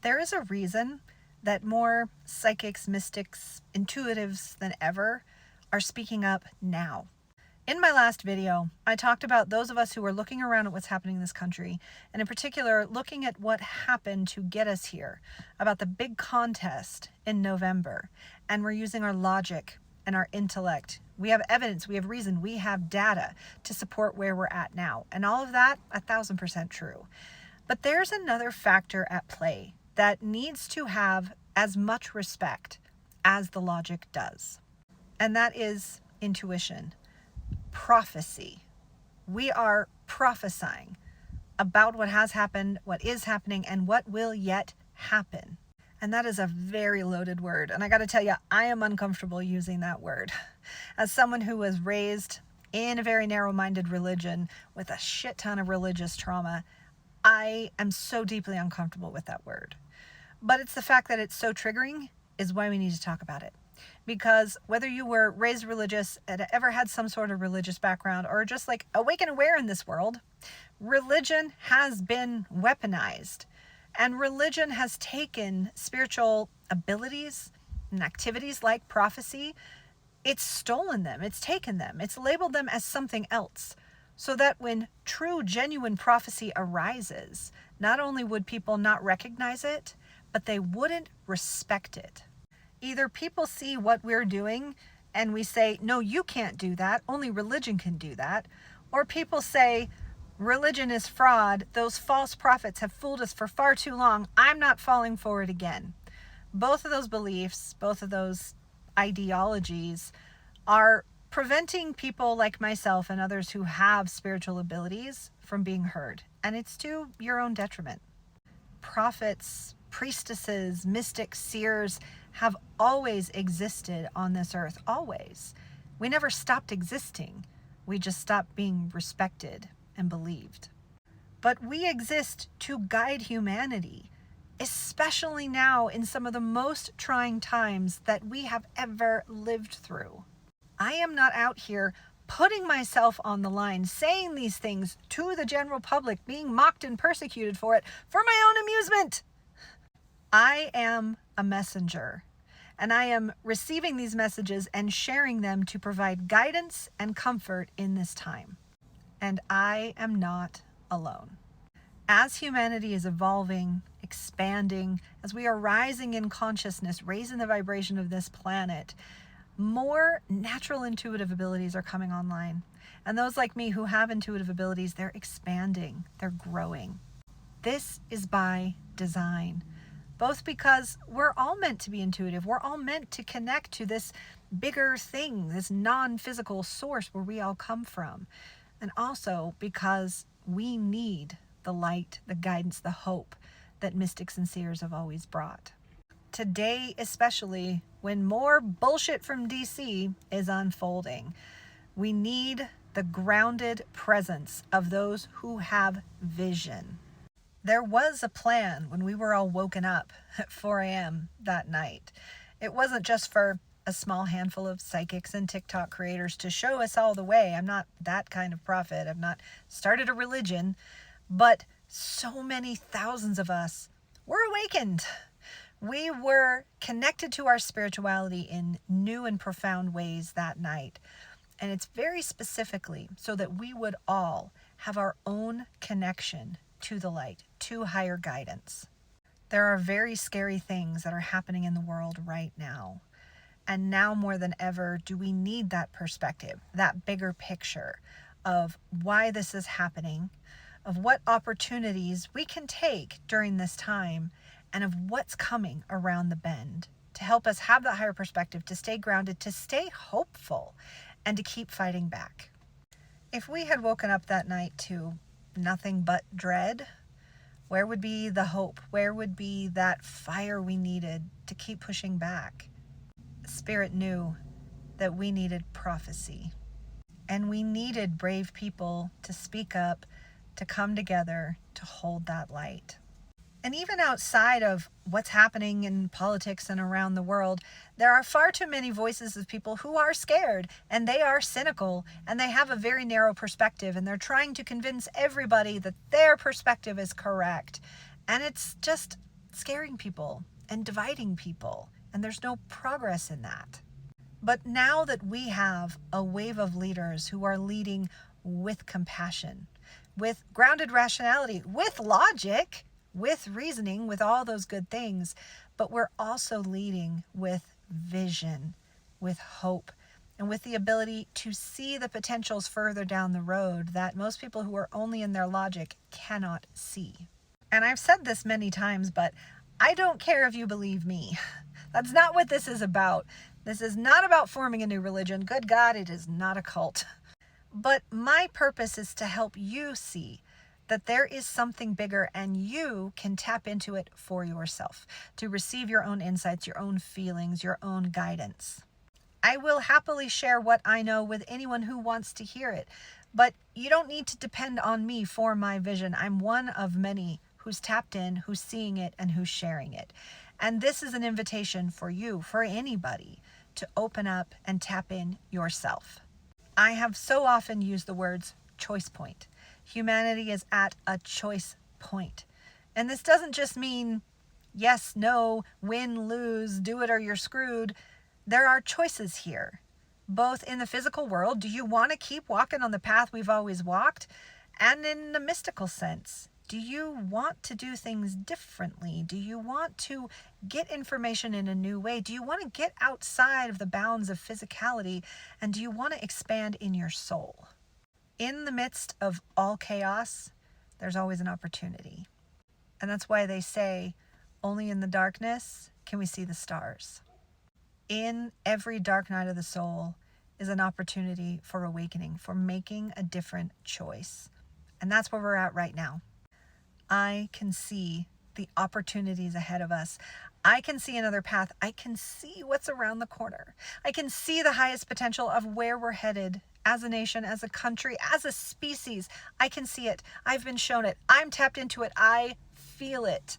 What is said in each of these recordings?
There is a reason that more psychics, mystics, intuitives than ever are speaking up now. In my last video, I talked about those of us who are looking around at what's happening in this country, and in particular, looking at what happened to get us here, about the big contest in November. And we're using our logic and our intellect. We have evidence, we have reason, we have data to support where we're at now. And all of that, 1,000% true. But there's another factor at play that needs to have as much respect as the logic does. And that is intuition. Prophecy. We are prophesying about what has happened, what is happening, and what will yet happen. And that is a very loaded word. And I got to tell you, I am uncomfortable using that word. As someone who was raised in a very narrow-minded religion with a shit ton of religious trauma, I am so deeply uncomfortable with that word. But it's the fact that it's so triggering is why we need to talk about it. Because whether you were raised religious and ever had some sort of religious background or just like awake and aware in this world, religion has been weaponized. And religion has taken spiritual abilities and activities like prophecy. It's stolen them. It's taken them. It's labeled them as something else. So that when true, genuine prophecy arises, not only would people not recognize it, but they wouldn't respect it. Either people see what we're doing and we say, no, you can't do that. Only religion can do that. Or people say, religion is fraud. Those false prophets have fooled us for far too long. I'm not falling for it again. Both of those beliefs, both of those ideologies are preventing people like myself and others who have spiritual abilities from being heard. And it's to your own detriment. Prophets, priestesses, mystics, seers have always existed on this earth, always. We never stopped existing. We just stopped being respected and believed. But we exist to guide humanity, especially now in some of the most trying times that we have ever lived through. I am not out here putting myself on the line, saying these things to the general public, being mocked and persecuted for it, for my own amusement. I am a messenger, and I am receiving these messages and sharing them to provide guidance and comfort in this time. And I am not alone. As humanity is evolving, expanding, as we are rising in consciousness, raising the vibration of this planet, more natural intuitive abilities are coming online. And those like me who have intuitive abilities, they're expanding, they're growing. This is by design. Both because we're all meant to be intuitive. We're all meant to connect to this bigger thing, this non-physical source where we all come from. And also because we need the light, the guidance, the hope that mystics and seers have always brought. Today, especially, when more bullshit from DC is unfolding, we need the grounded presence of those who have vision. There was a plan when we were all woken up at 4 a.m. that night. It wasn't just for a small handful of psychics and TikTok creators to show us all the way. I'm not that kind of prophet. I've not started a religion. But so many thousands of us were awakened. We were connected to our spirituality in new and profound ways that night. And it's very specifically so that we would all have our own connection to the light, to higher guidance. There are very scary things that are happening in the world right now. And now more than ever, do we need that perspective, that bigger picture of why this is happening, of what opportunities we can take during this time, and of what's coming around the bend to help us have that higher perspective, to stay grounded, to stay hopeful, and to keep fighting back. If we had woken up that night to nothing but dread, where would be the hope? Where would be that fire we needed to keep pushing back? Spirit knew that we needed prophecy, and we needed brave people to speak up, to come together, to hold that light. And even outside of what's happening in politics and around the world, there are far too many voices of people who are scared, and they are cynical, and they have a very narrow perspective, and they're trying to convince everybody that their perspective is correct. And it's just scaring people and dividing people, and there's no progress in that. But now that we have a wave of leaders who are leading with compassion, with grounded rationality, with logic, with reasoning, with all those good things, but we're also leading with vision, with hope, and with the ability to see the potentials further down the road that most people who are only in their logic cannot see. And I've said this many times, but I don't care if you believe me. That's not what this is about. This is not about forming a new religion. Good God, it is not a cult. But my purpose is to help you see that there is something bigger and you can tap into it for yourself, to receive your own insights, your own feelings, your own guidance. I will happily share what I know with anyone who wants to hear it, but you don't need to depend on me for my vision. I'm one of many who's tapped in, who's seeing it, and who's sharing it. And this is an invitation for you, for anybody, to open up and tap in yourself. I have so often used the words choice point. Humanity is at a choice point. And this doesn't just mean yes, no, win, lose, do it or you're screwed. There are choices here, both in the physical world. Do you want to keep walking on the path we've always walked? And in the mystical sense, do you want to do things differently? Do you want to get information in a new way? Do you want to get outside of the bounds of physicality? And do you want to expand in your soul? In the midst of all chaos, there's always an opportunity. And that's why they say, only in the darkness can we see the stars. In every dark night of the soul is an opportunity for awakening, for making a different choice. And that's where we're at right now. I can see the opportunities ahead of us. I can see another path. I can see what's around the corner. I can see the highest potential of where we're headed as a nation, as a country, as a species. I can see it. I've been shown it. I'm tapped into it. I feel it.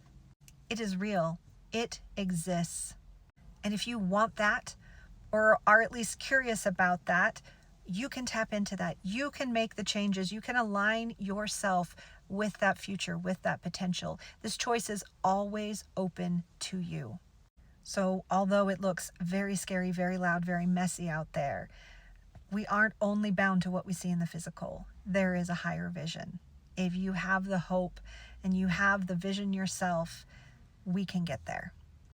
It is real. It exists. And if you want that, or are at least curious about that, you can tap into that. You can make the changes. You can align yourself with that future, with that potential. This choice is always open to you. So although it looks very scary, very loud, very messy out there, we aren't only bound to what we see in the physical. There is a higher vision. If you have the hope and you have the vision yourself, we can get there.